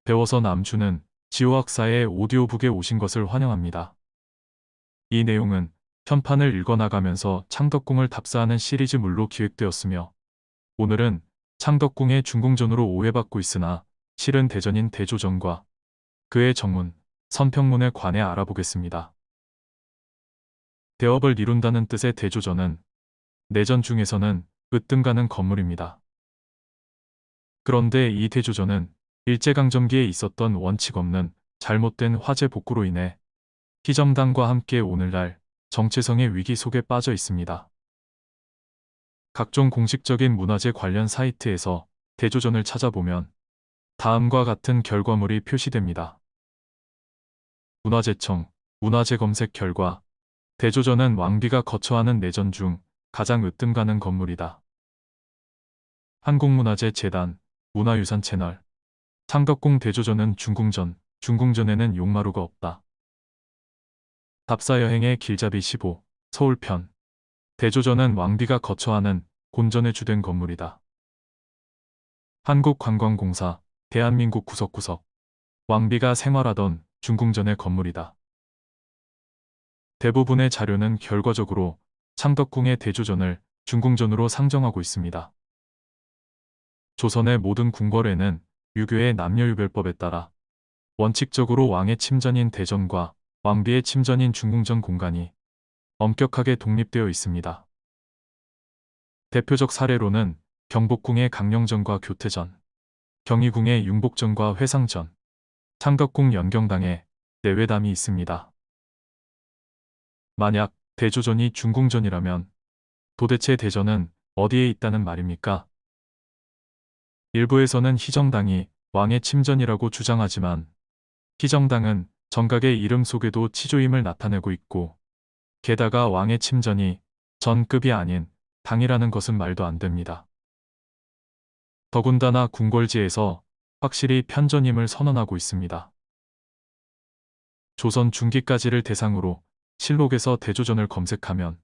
배워서 남주는 지호학사의 오디오북에 오신 것을 환영합니다. 이 내용은 편판을 읽어나가면서 창덕궁을 답사하는 시리즈물로 기획되었으며 오늘은 창덕궁의 중궁전으로 오해받고 있으나 실은 대전인 대조전과 그의 정문, 선평문에 관해 알아보겠습니다. 대업을 이룬다는 뜻의 대조전은 내전 중에서는 으뜸가는 건물입니다. 그런데 이 대조전은 일제강점기에 있었던 원칙 없는 잘못된 화재 복구로 인해 희정당과 함께 오늘날 정체성의 위기 속에 빠져 있습니다. 각종 공식적인 문화재 관련 사이트에서 대조전을 찾아보면 다음과 같은 결과물이 표시됩니다. 문화재청, 문화재 검색 결과 대조전은 왕비가 거처하는 내전 중 가장 으뜸가는 건물이다. 한국문화재재단, 문화유산 채널 창덕궁 대조전은 중궁전에는 용마루가 없다. 답사여행의 길잡이 15, 서울편 대조전은 왕비가 거처하는 곤전에 주된 건물이다. 한국관광공사, 대한민국 구석구석 왕비가 생활하던 중궁전의 건물이다. 대부분의 자료는 결과적으로 창덕궁의 대조전을 중궁전으로 상정하고 있습니다. 조선의 모든 궁궐에는 유교의 남녀유별법에 따라 원칙적으로 왕의 침전인 대전과 왕비의 침전인 중궁전 공간이 엄격하게 독립되어 있습니다. 대표적 사례로는 경복궁의 강령전과 교태전, 경희궁의 융복전과 회상전, 창덕궁 연경당의 내외담이 있습니다. 만약 대조전이 중궁전이라면 도대체 대전은 어디에 있다는 말입니까? 일부에서는 희정당이 왕의 침전이라고 주장하지만 희정당은 정각의 이름 속에도 치조임을 나타내고 있고 게다가 왕의 침전이 전급이 아닌 당이라는 것은 말도 안 됩니다. 더군다나 궁궐지에서 확실히 편전임을 선언하고 있습니다. 조선 중기까지를 대상으로 실록에서 대조전을 검색하면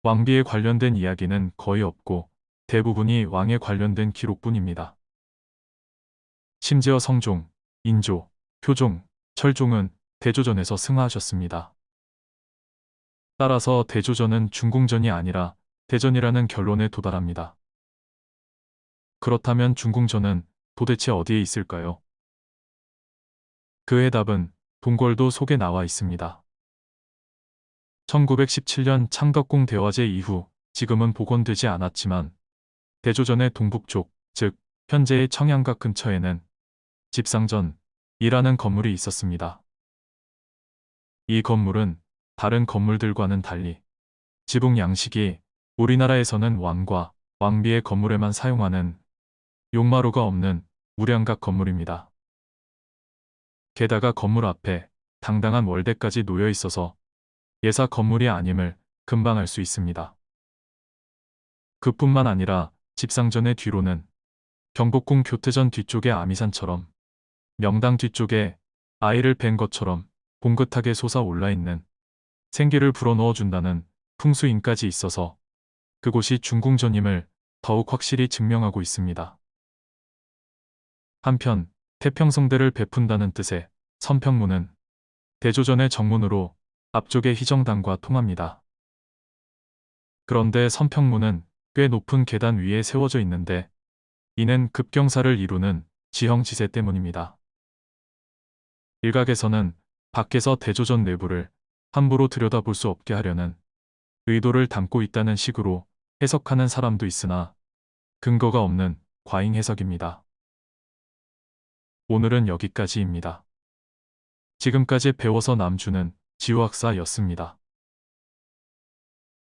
왕비에 관련된 이야기는 거의 없고 대부분이 왕에 관련된 기록뿐입니다. 심지어 성종, 인조, 효종, 철종은 대조전에서 승하하셨습니다. 따라서 대조전은 중궁전이 아니라 대전이라는 결론에 도달합니다. 그렇다면 중궁전은 도대체 어디에 있을까요? 그의 답은 동궐도 속에 나와 있습니다. 1917년 창덕궁 대화제 이후 지금은 복원되지 않았지만 대조전의 동북쪽, 즉 현재의 청양각 근처에는 집상전이라는 건물이 있었습니다. 이 건물은 다른 건물들과는 달리 지붕 양식이 우리나라에서는 왕과 왕비의 건물에만 사용하는 용마루가 없는 무량각 건물입니다. 게다가 건물 앞에 당당한 월대까지 놓여 있어서 예사 건물이 아님을 금방 알 수 있습니다. 그뿐만 아니라 집상전의 뒤로는 경복궁 교태전 뒤쪽의 아미산처럼 명당 뒤쪽에 아이를 뵌 것처럼 봉긋하게 솟아올라 있는 생기를 불어넣어준다는 풍수인까지 있어서 그곳이 중궁전임을 더욱 확실히 증명하고 있습니다. 한편 태평성대를 베푼다는 뜻의 선평문은 대조전의 정문으로 앞쪽의 희정당과 통합니다. 그런데 선평문은 꽤 높은 계단 위에 세워져 있는데 이는 급경사를 이루는 지형지세 때문입니다. 일각에서는 밖에서 대조전 내부를 함부로 들여다볼 수 없게 하려는 의도를 담고 있다는 식으로 해석하는 사람도 있으나 근거가 없는 과잉 해석입니다. 오늘은 여기까지입니다. 지금까지 배워서 남주는 지호학사였습니다.